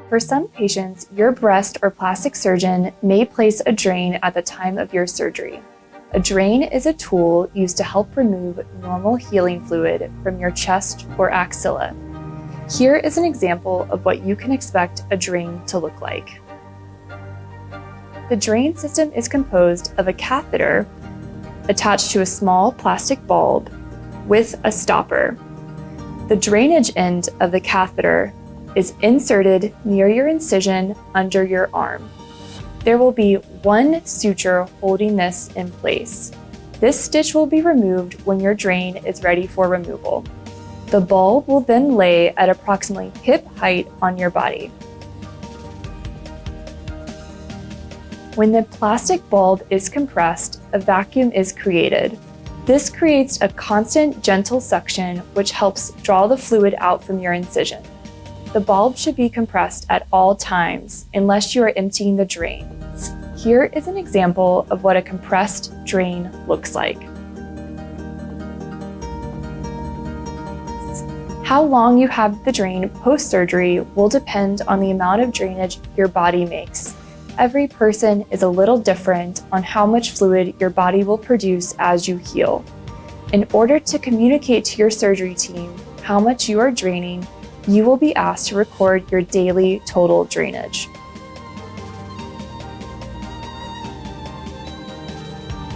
For some patients, your breast or plastic surgeon may place a drain at the time of your surgery. A drain is a tool used to help remove normal healing fluid from your chest or axilla. Here is an example of what you can expect a drain to look like. The drain system is composed of a catheter attached to a small plastic bulb with a stopper. The drainage end of the catheter is inserted near your incision under your arm. There will be one suture holding this in place. This stitch will be removed when your drain is ready for removal. The bulb will then lay at approximately hip height on your body. When the plastic bulb is compressed, a vacuum is created. This creates a constant, gentle suction which helps draw the fluid out from your incision. The bulb should be compressed at all times unless you are emptying the drain. Here is an example of what a compressed drain looks like. How long you have the drain post-surgery will depend on the amount of drainage your body makes. Every person is a little different on how much fluid your body will produce as you heal. In order to communicate to your surgery team how much you are draining, you will be asked to record your daily total drainage.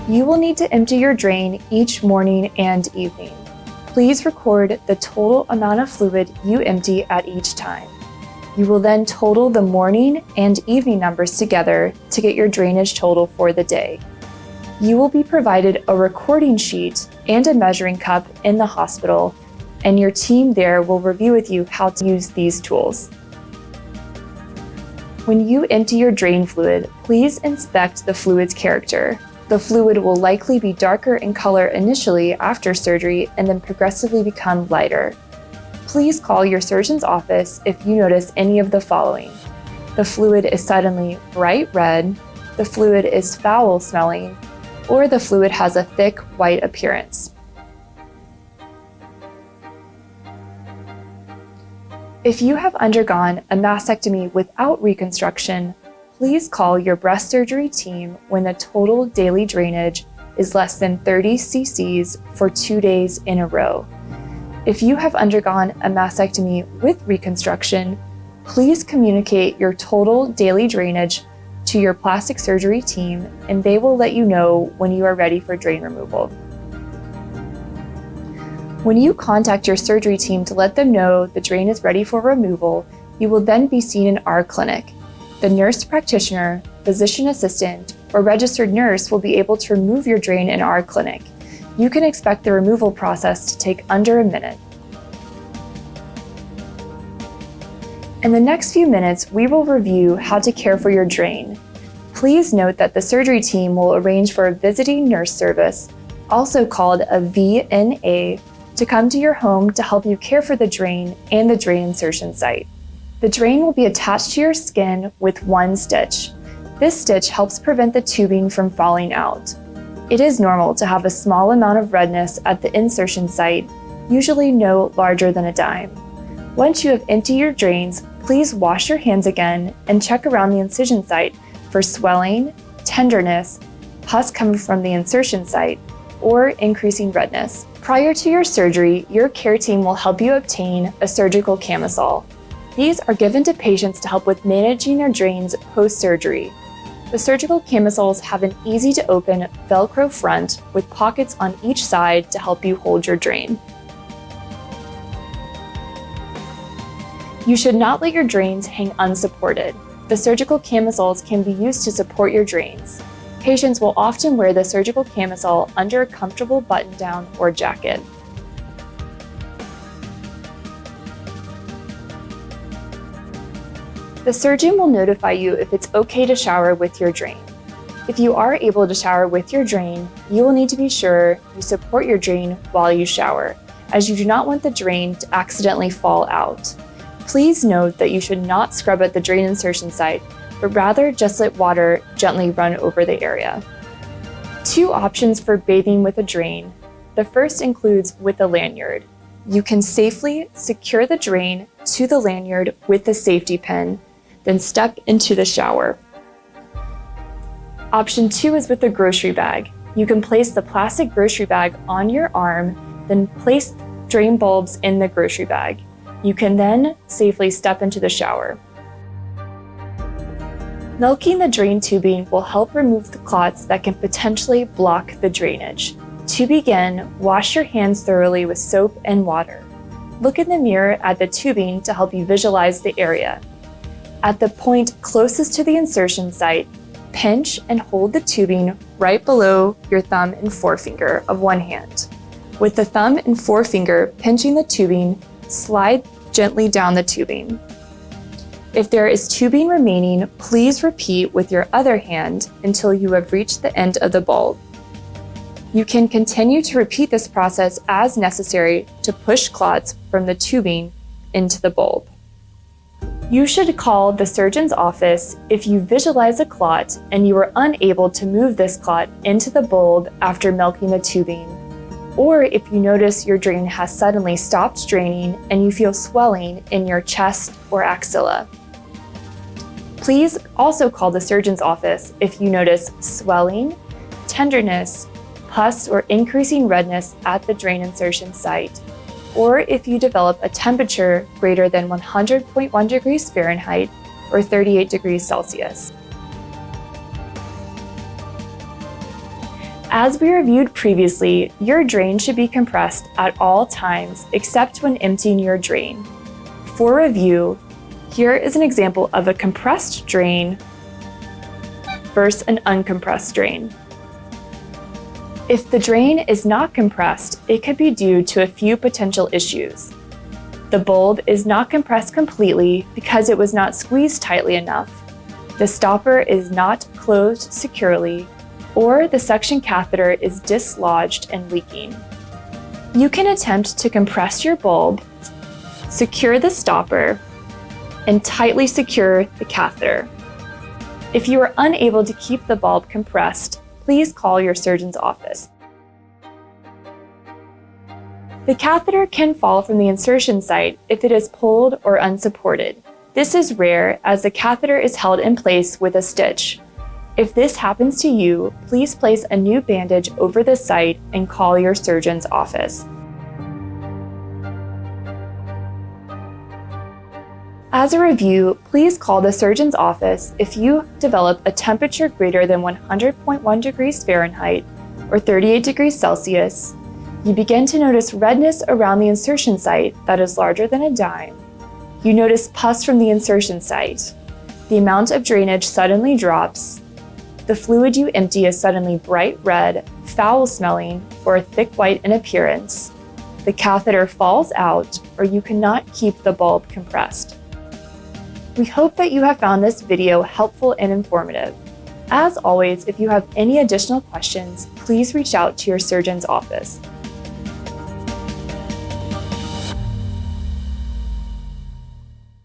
You will need to empty your drain each morning and evening. Please record the total amount of fluid you empty at each time. You will then total the morning and evening numbers together to get your drainage total for the day. You will be provided a recording sheet and a measuring cup in the hospital, and your team there will review with you how to use these tools. When you empty your drain fluid, please inspect the fluid's character. The fluid will likely be darker in color initially after surgery and then progressively become lighter. Please call your surgeon's office if you notice any of the following. The fluid is suddenly bright red, the fluid is foul smelling, or the fluid has a thick white appearance. If you have undergone a mastectomy without reconstruction, please call your breast surgery team when the total daily drainage is less than 30 cc's for 2 days in a row. If you have undergone a mastectomy with reconstruction, please communicate your total daily drainage to your plastic surgery team, and they will let you know when you are ready for drain removal. When you contact your surgery team to let them know the drain is ready for removal, you will then be seen in our clinic. The nurse practitioner, physician assistant, or registered nurse will be able to remove your drain in our clinic. You can expect the removal process to take under a minute. In the next few minutes, we will review how to care for your drain. Please note that the surgery team will arrange for a visiting nurse service, also called a VNA, to come to your home to help you care for the drain and the drain insertion site. The drain will be attached to your skin with one stitch. This stitch helps prevent the tubing from falling out. It is normal to have a small amount of redness at the insertion site, usually no larger than a dime. Once you have emptied your drains, please wash your hands again and check around the incision site for swelling, tenderness, pus coming from the insertion site, or increasing redness. Prior to your surgery, your care team will help you obtain a surgical camisole. These are given to patients to help with managing their drains post-surgery. The surgical camisoles have an easy-to-open Velcro front with pockets on each side to help you hold your drain. You should not let your drains hang unsupported. The surgical camisoles can be used to support your drains. Patients will often wear the surgical camisole under a comfortable button-down or jacket. The surgeon will notify you if it's okay to shower with your drain. If you are able to shower with your drain, you will need to be sure you support your drain while you shower, as you do not want the drain to accidentally fall out. Please note that you should not scrub at the drain insertion site, but rather just let water gently run over the area. 2 options for bathing with a drain. The first includes with a lanyard. You can safely secure the drain to the lanyard with a safety pin, then step into the shower. Option 2 is with the grocery bag. You can place the plastic grocery bag on your arm, then place drain bulbs in the grocery bag. You can then safely step into the shower. Milking the drain tubing will help remove the clots that can potentially block the drainage. To begin, wash your hands thoroughly with soap and water. Look in the mirror at the tubing to help you visualize the area. At the point closest to the insertion site, pinch and hold the tubing right below your thumb and forefinger of one hand. With the thumb and forefinger pinching the tubing, slide gently down the tubing. If there is tubing remaining, please repeat with your other hand until you have reached the end of the bulb. You can continue to repeat this process as necessary to push clots from the tubing into the bulb. You should call the surgeon's office if you visualize a clot and you are unable to move this clot into the bulb after milking the tubing, or if you notice your drain has suddenly stopped draining and you feel swelling in your chest or axilla. Please also call the surgeon's office if you notice swelling, tenderness, pus or increasing redness at the drain insertion site, or if you develop a temperature greater than 100.1 degrees Fahrenheit or 38 degrees Celsius. As we reviewed previously, your drain should be compressed at all times except when emptying your drain. For review, here is an example of a compressed drain versus an uncompressed drain. If the drain is not compressed, it could be due to a few potential issues. The bulb is not compressed completely because it was not squeezed tightly enough. The stopper is not closed securely, or the suction catheter is dislodged and leaking. You can attempt to compress your bulb, secure the stopper, and tightly secure the catheter. If you are unable to keep the bulb compressed, please call your surgeon's office. The catheter can fall from the insertion site if it is pulled or unsupported. This is rare as the catheter is held in place with a stitch. If this happens to you, please place a new bandage over the site and call your surgeon's office. As a review, please call the surgeon's office if you develop a temperature greater than 100.1 degrees Fahrenheit or 38 degrees Celsius. You begin to notice redness around the insertion site that is larger than a dime. You notice pus from the insertion site. The amount of drainage suddenly drops. The fluid you empty is suddenly bright red, foul-smelling, or thick white in appearance. The catheter falls out, or you cannot keep the bulb compressed. We hope that you have found this video helpful and informative. As always, if you have any additional questions, please reach out to your surgeon's office.